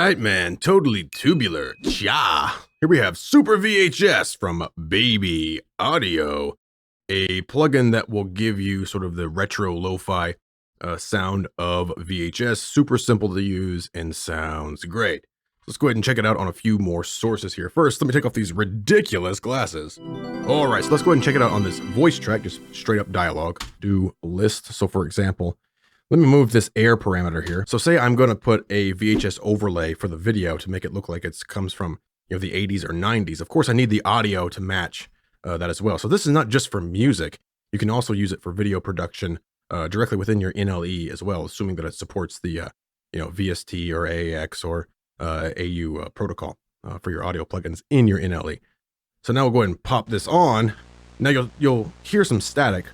right, man. Totally tubular. Cha. Here we have Super VHS from Baby Audio, a plugin that will give you sort of the retro lo-fi sound of VHS. Super simple to use and sounds great. Let's go ahead and check it out on a few more sources here. First, let me take off these ridiculous glasses. All right, so let's go ahead and check it out on this voice track, just straight up dialogue. Do list. So for example, let me move this air parameter here. So say I'm going to put a VHS overlay for the video to make it look like it comes from the 80s or 90s. Of course, I need the audio to match that as well. So this is not just for music. You can also use it for video production directly within your NLE as well, assuming that it supports the VST or AAX or AU protocol for your audio plugins in your NLE. So now we'll go ahead and pop this on. Now you'll hear some static,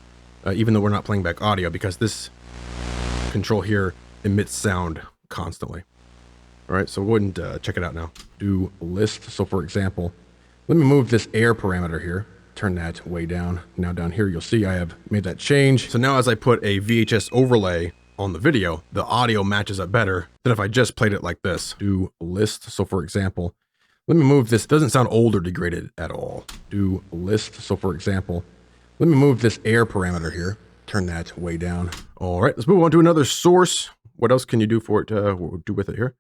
even though we're not playing back audio, because this control here emits sound constantly. All right, so we'll go ahead and check it out now. Do list. So for example, let me move this air parameter here. Turn that way down. Now down here, you'll see I have made that change. So now as I put a VHS overlay on the video, the audio matches up better than if I just played it like this. Do list. So for example, let me move this. Doesn't sound old or degraded at all. Do list. So for example, let me move this air parameter here. Turn that way down. All right, let's move on to another source. What else can you do for it? What we'll do with it here?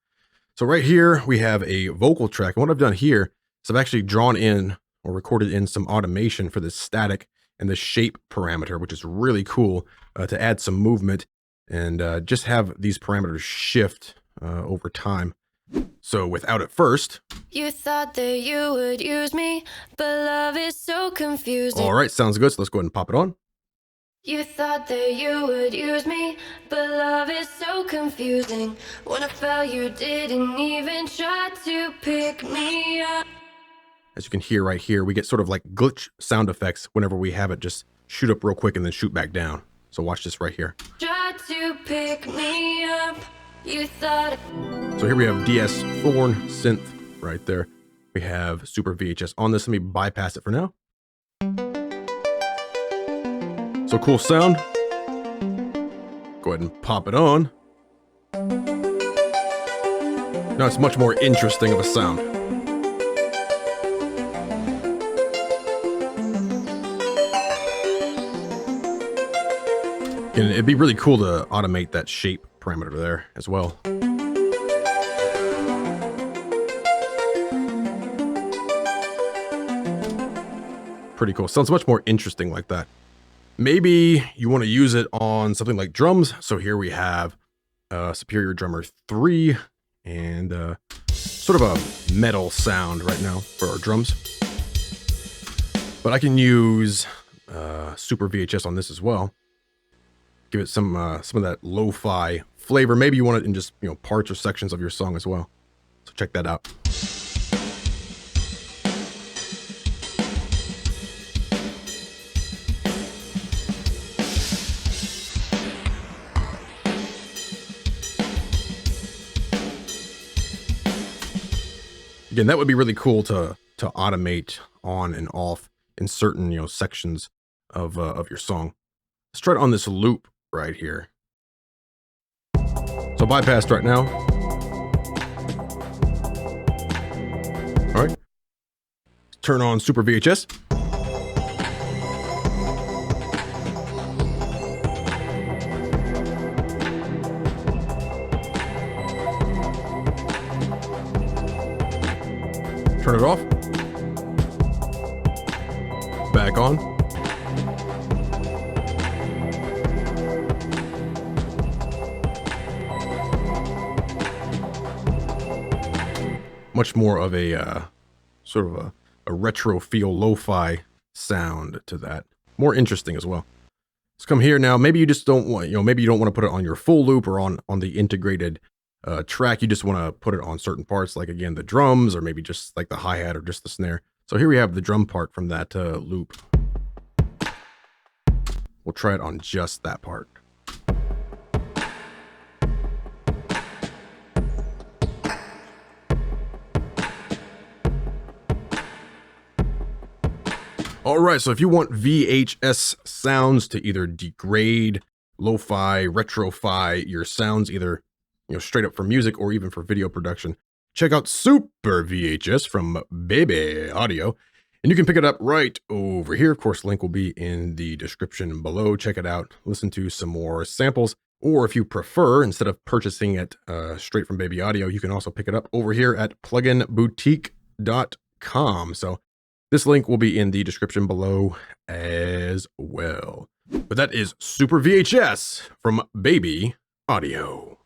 So right here, we have a vocal track. And what I've done here is I've actually drawn in or recorded in some automation for the static and the shape parameter, which is really cool to add some movement and just have these parameters shift over time. So without it first. You thought that you would use me, but love is so confusing. All right, sounds good. So let's go ahead and pop it on. You thought that you would use me, but love is so confusing. When I fell, you didn't even try to pick me up. As you can hear right here, we get sort of like glitch sound effects whenever we have it just shoot up real quick and then shoot back down. So watch this right here. Try to pick me up. You thought. So here we have DS Thorn synth right there. We have Super VHS on this. Let me bypass it for now. So cool sound. Go ahead and pop it on. Now it's much more interesting of a sound. And it'd be really cool to automate that shape parameter there as well. Pretty cool. Sounds much more interesting like that. Maybe you want to use it on something like drums. So here we have Superior Drummer 3 and sort of a metal sound right now for our drums. But I can use Super VHS on this as well. Give it some of that lo-fi flavor. Maybe you want it in just parts or sections of your song as well. So check that out. Again, that would be really cool to automate on and off in certain sections of your song. Let's try it on this loop right here. So bypassed right now. All right. Turn on Super VHS. Turn it off. Back on. Much more of a sort of a retro feel lo-fi sound to that. More interesting as well. Let's come here now. Maybe you just don't want, maybe you don't want to put it on your full loop or on the integrated track. You just want to put it on certain parts, like again the drums, or maybe just like the hi-hat or just the snare. So here we have the drum part from that loop. We'll try it on just that part. All right, so if you want VHS sounds to either degrade, lo-fi, retro-fi your sounds, either straight up for music or even for video production, check out Super VHS from Baby Audio. And you can pick it up right over here. Of course, link will be in the description below. Check it out. Listen to some more samples. Or if you prefer, instead of purchasing it straight from Baby Audio, you can also pick it up over here at pluginboutique.com. So this link will be in the description below as well. But that is Super VHS from Baby Audio.